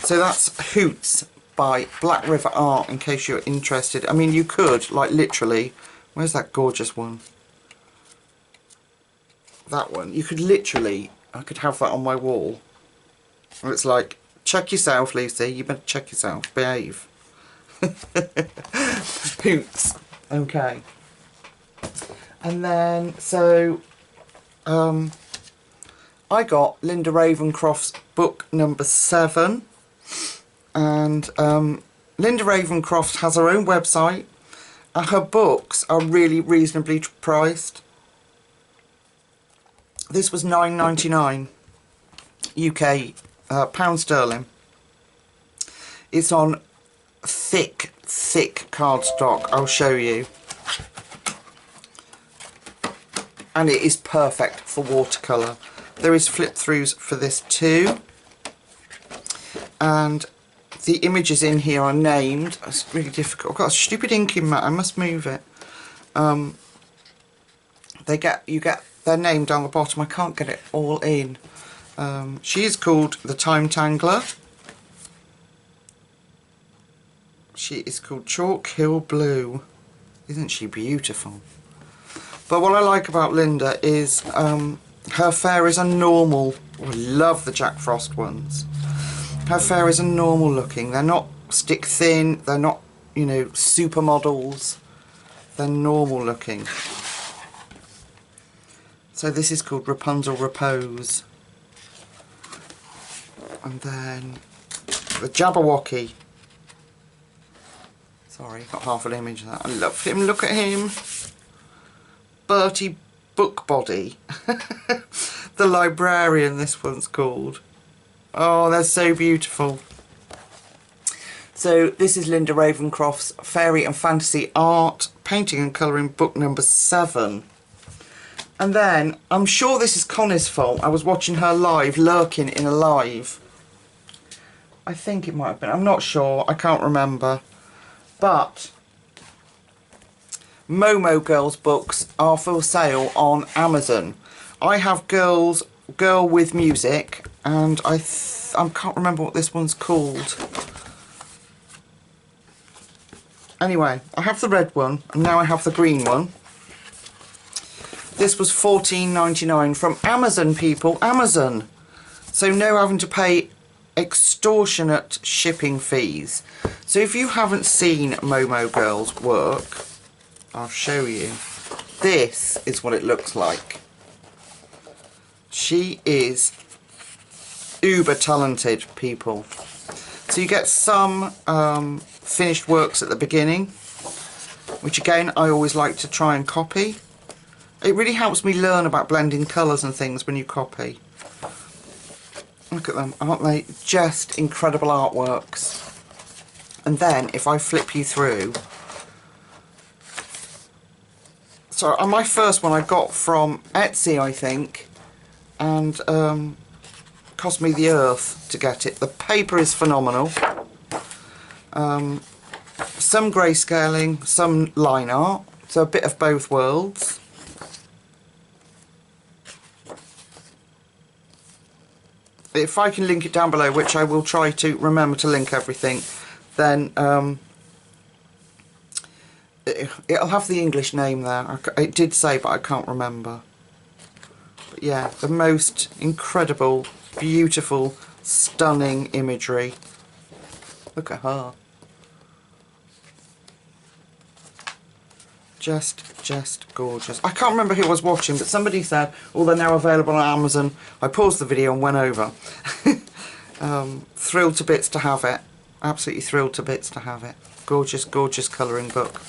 So that's Hoots by Black River Art, in case you're interested. I mean, you could, like, literally... Where's that gorgeous one? That one. You could literally... I could have that on my wall. And it's like, check yourself, Lucy. You better check yourself. Behave. Hoots. Okay. And then, so... I got Linda Ravenscroft's book number 7, and Linda Ravenscroft has her own website, and her books are really reasonably priced. This was £9.99 UK, pound sterling. It's on thick cardstock. I'll show you. And it is perfect for watercolour. There is flip throughs for this too, and the images in here are named. It's really difficult. I've got a stupid inking mat. I must move it. You get their name down the bottom. I can't get it all in. She is called the Time Tangler. She is called Chalk Hill Blue. Isn't she beautiful? But what I like about Linda is her fairies are normal. I love the Jack Frost ones. Her fairies are normal looking. They're not stick thin. They're not, you know, supermodels. They're normal looking. So this is called Rapunzel Repose. And then the Jabberwocky. Sorry, got half an image of that. I love him. Look at him. Bertie Bookbody. The Librarian, this one's called. Oh, they're so beautiful. So this is Linda Ravenscroft's Fairy and Fantasy Art, Painting and Colouring book number 7. And then, I'm sure this is Connie's fault. I was watching her live, lurking in a live. I think it might have been. I'm not sure. I can't remember. But Momo Girl's books are for sale on Amazon. I have Girl with Music, and I can't remember what this one's called. Anyway, I have the red one, and now I have the green one. This was $14.99 from Amazon, people. Amazon. So no having to pay extortionate shipping fees. So if you haven't seen Momo Girl's work, I'll show you. This is what it looks like. She is uber talented, people. So you get some finished works at the beginning, which again I always like to try and copy. It really helps me learn about blending colours and things when you copy. Look at them, aren't they just incredible artworks? And then if I flip you through, so on my first one I got from Etsy, I think, and cost me the earth to get it. The paper is phenomenal. Some grayscaling, some line art, so a bit of both worlds. If I can link it down below, which I will try to remember to link everything, then it'll have the English name there. It did say, but I can't remember. But yeah, the most incredible, beautiful, stunning imagery. Look at her. Just gorgeous. I can't remember who I was watching, but somebody said, oh, they're now available on Amazon. I paused the video and went over. Thrilled to bits to have it. Absolutely thrilled to bits to have it. Gorgeous, gorgeous colouring book.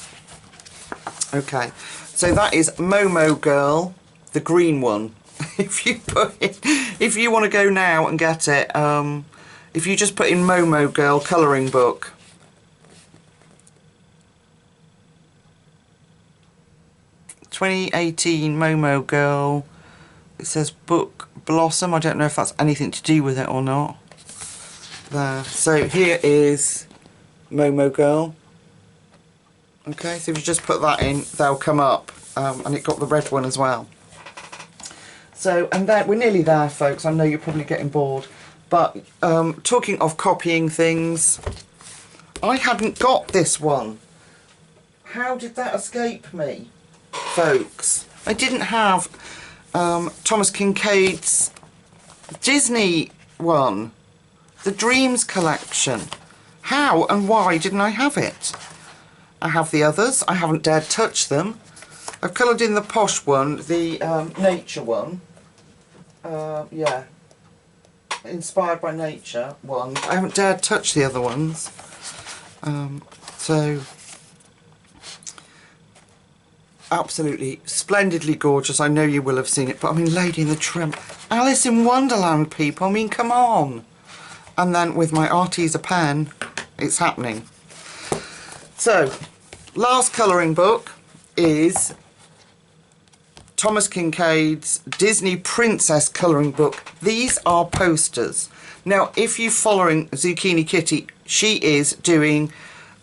Okay, so that is Momo Girl, the green one. If you want to go now and get it, if you just put in Momo Girl colouring book, (2018) Momo Girl. It says Book Blossom. I don't know if that's anything to do with it or not. There. So here is Momo Girl. Okay, so if you just put that in, they'll come up. And it got the red one as well. So, and then we're nearly there, folks. I know you're probably getting bored. But talking of copying things, I hadn't got this one. How did that escape me, folks? I didn't have Thomas Kincaid's Disney one, the Dreams collection. How and why didn't I have it? I have the others. I haven't dared touch them. I've coloured in the posh one, the nature one. Yeah, inspired by nature one. I haven't dared touch the other ones. So absolutely splendidly gorgeous. I know you will have seen it, but I mean, Lady in the Tramp, Alice in Wonderland, people. I mean, come on. And then with my Artesa pen, it's happening. So, last colouring book is Thomas Kincaid's Disney Princess colouring book. These are posters. Now, if you're following Zucchini Kitty, she is doing,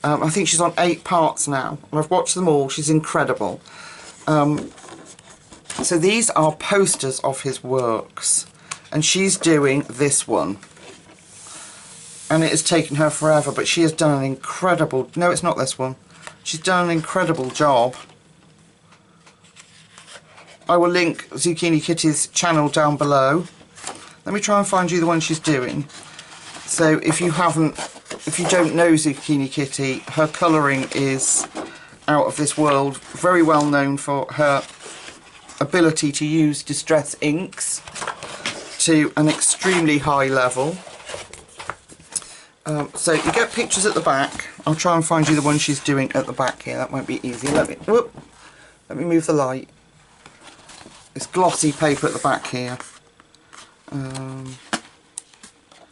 I think she's on 8 parts now. I've watched them all. She's incredible. So these are posters of his works. And she's doing this one. And it has taken her forever, but she has done an incredible... No, it's not this one. She's done an incredible job. I will link Zucchini Kitty's channel down below. Let me try and find you the one she's doing. So if you don't know Zucchini Kitty, her colouring is out of this world. Very well known for her ability to use distress inks to an extremely high level. So you get pictures at the back. I'll try and find you the one she's doing at the back here. That won't be easy. Let me move the light. It's glossy paper at the back here.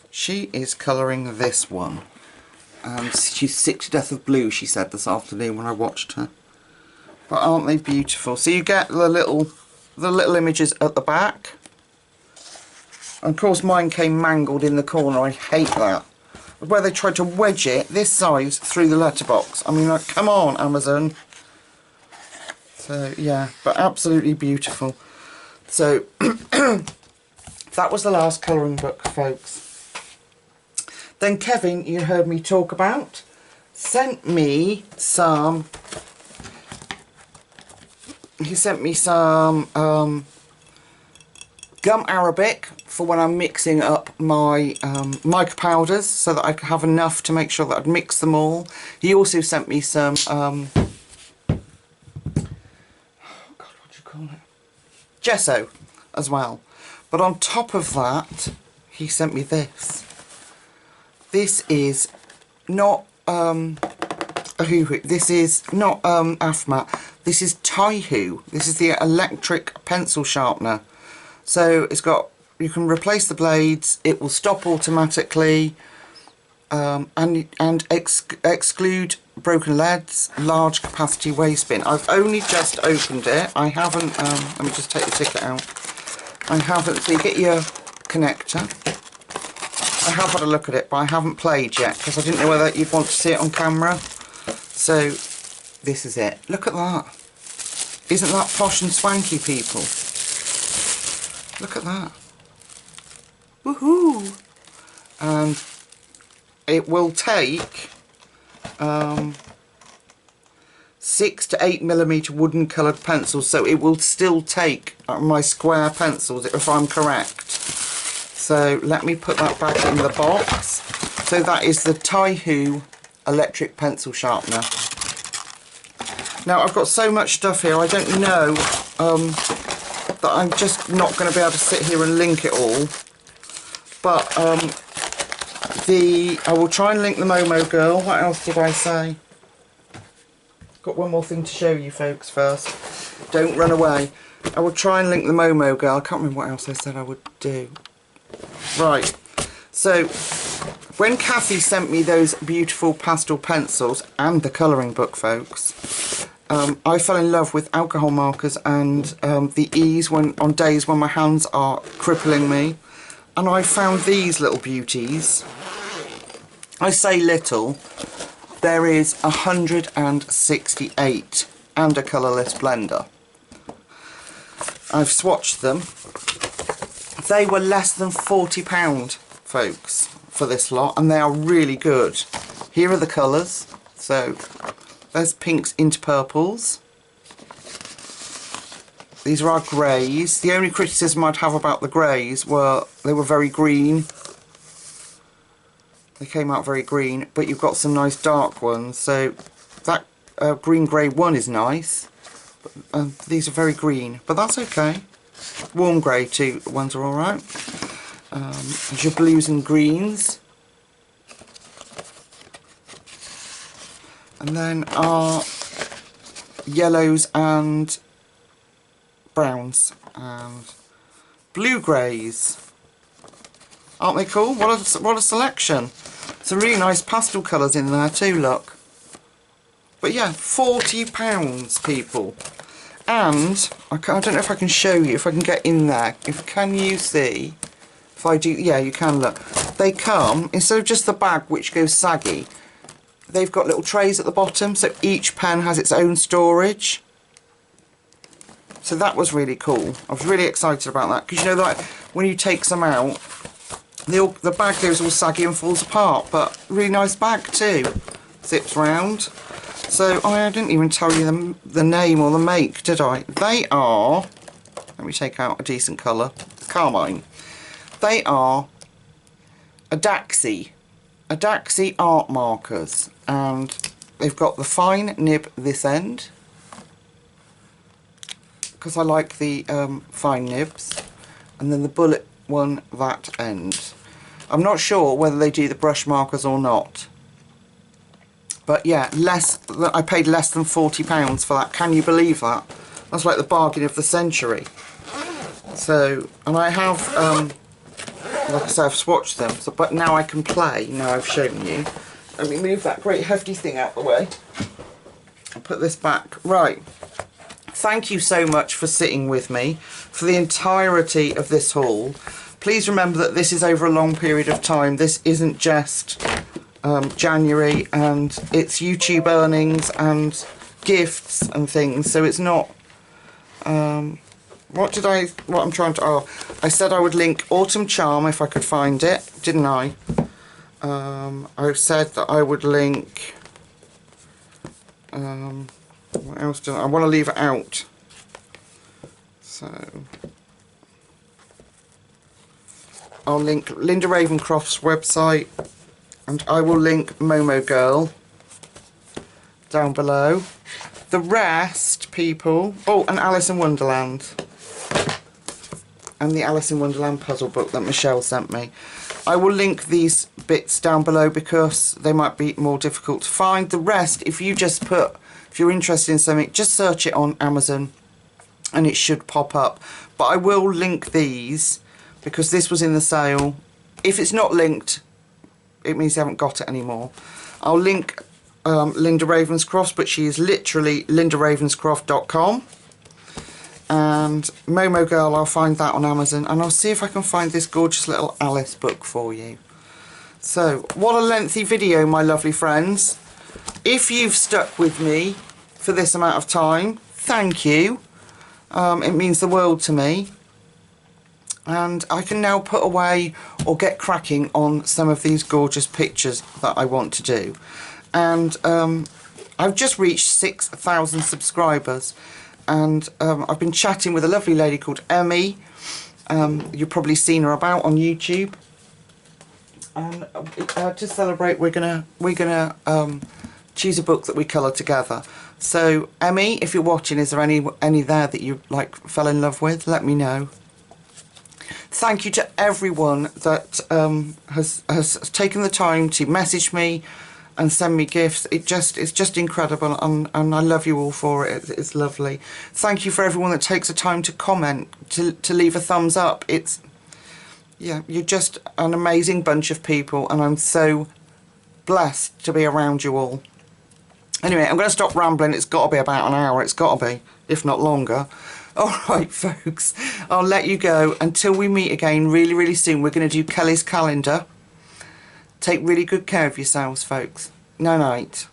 She is colouring this one. And she's sick to death of blue, she said this afternoon when I watched her. But aren't they beautiful? So you get the little images at the back. And of course mine came mangled in the corner. I hate that. Where they tried to wedge it this size through the letterbox. I mean, like, come on, Amazon. So yeah, but absolutely beautiful. So that was the last colouring book, folks. Then Kevin, you heard me talk about, sent me some. He sent me some gum arabic for when I'm mixing up my mica powders, so that I could have enough to make sure that I'd mix them all. He also sent me some oh God, what do you call it? Gesso as well. But on top of that, he sent me this. This is not a hoo-hoo. This is not Afmat. This is Taihu. This is the electric pencil sharpener. So it's got, you can replace the blades. It will stop automatically, and exclude broken leads. Large capacity waste bin. I've only just opened it. I haven't. Let me just take the ticket out. I haven't. So you get your connector. I have had a look at it, but I haven't played yet because I didn't know whether you'd want to see it on camera. So this is it. Look at that. Isn't that posh and swanky, people? Look at that. Woohoo! And it will take 6 to 8 millimeter wooden coloured pencils, so it will still take my square pencils if I'm correct. So let me put that back in the box. So that is the Taihu electric pencil sharpener. Now I've got so much stuff here, I don't know that I'm just not going to be able to sit here and link it all. But I will try and link the Momo Girl. What else did I say? Got one more thing to show you folks first. Don't run away. I will try and link the Momo Girl. I can't remember what else I said I would do. Right. So when Kathy sent me those beautiful pastel pencils and the colouring book, folks, I fell in love with alcohol markers and the ease on days when my hands are crippling me. And I found these little beauties. I say little. There is 168 and a colourless blender. I've swatched them. They were less than £40, folks, for this lot, and they are really good. Here are the colours. So there's pinks into purples. These are our greys. The only criticism I'd have about the greys were they were very green. They came out very green, but you've got some nice dark ones. So that green grey one is nice. But, these are very green, but that's okay. Warm grey too ones are alright. There's your blues and greens. And then our yellows and browns and blue greys. Aren't they cool? What a selection. Some really nice pastel colours in there too, look. But yeah, £40, people. And I don't know if I can show you, if I can get in there. Can you see? If I do, yeah, you can, look. They come, instead of just the bag which goes saggy, they've got little trays at the bottom, so each pen has its own storage. So that was really cool. I was really excited about that, because you know, like when you take some out, the bag goes all saggy and falls apart, but really nice bag too. Zips round. So I didn't even tell you the name or the make, did I? They are, let me take out a decent colour, carmine. They are a Daxie art markers, and they've got the fine nib this end, because I like the fine nibs, and then the bullet one that end. I'm not sure whether they do the brush markers or not. But yeah, I paid less than £40 for that. Can you believe that? That's like the bargain of the century. So, and I have, like I said, I've swatched them. So, but now I can play. Now I've shown you. Let me move that great hefty thing out the way. I'll put this back. Right. Thank you so much for sitting with me for the entirety of this haul. Please remember that this is over a long period of time. This isn't just January, and it's YouTube earnings and gifts and things, so it's not what I'm trying to, I said I would link Autumn Charm if I could find it, didn't I? I said that I would link what else do I want to leave it out, so I'll link Linda Ravenscroft's website. And I will link Momo Girl down below. The rest, people... Oh, and Alice in Wonderland. And the Alice in Wonderland puzzle book that Michelle sent me. I will link these bits down below because they might be more difficult to find. The rest, if you're interested in something, just search it on Amazon and it should pop up. But I will link these because this was in the sale. If it's not linked, it means they haven't got it anymore. I'll link Linda Ravenscroft's, but she is literally lindaravenscroft.com. And Momo Girl, I'll find that on Amazon, and I'll see if I can find this gorgeous little Alice book for you. So, what a lengthy video, my lovely friends. If you've stuck with me for this amount of time, thank you. It means the world to me. And I can now put away or get cracking on some of these gorgeous pictures that I want to do. And I've just reached 6,000 subscribers. And I've been chatting with a lovely lady called Emmy. You've probably seen her about on YouTube. And to celebrate, we're gonna choose a book that we colour together. So Emmy, if you're watching, is there any there that you fell in love with? Let me know. Thank you to everyone that has taken the time to message me and send me gifts. It's just incredible, and I love you all for it. It's lovely. Thank you for everyone that takes the time to comment, to leave a thumbs up. You're just an amazing bunch of people, and I'm so blessed to be around you all. Anyway, I'm going to stop rambling. It's got to be about an hour. It's got to be, if not longer. Alright folks, I'll let you go until we meet again really, really soon. We're going to do Kelly's calendar. Take really good care of yourselves, folks. Night night.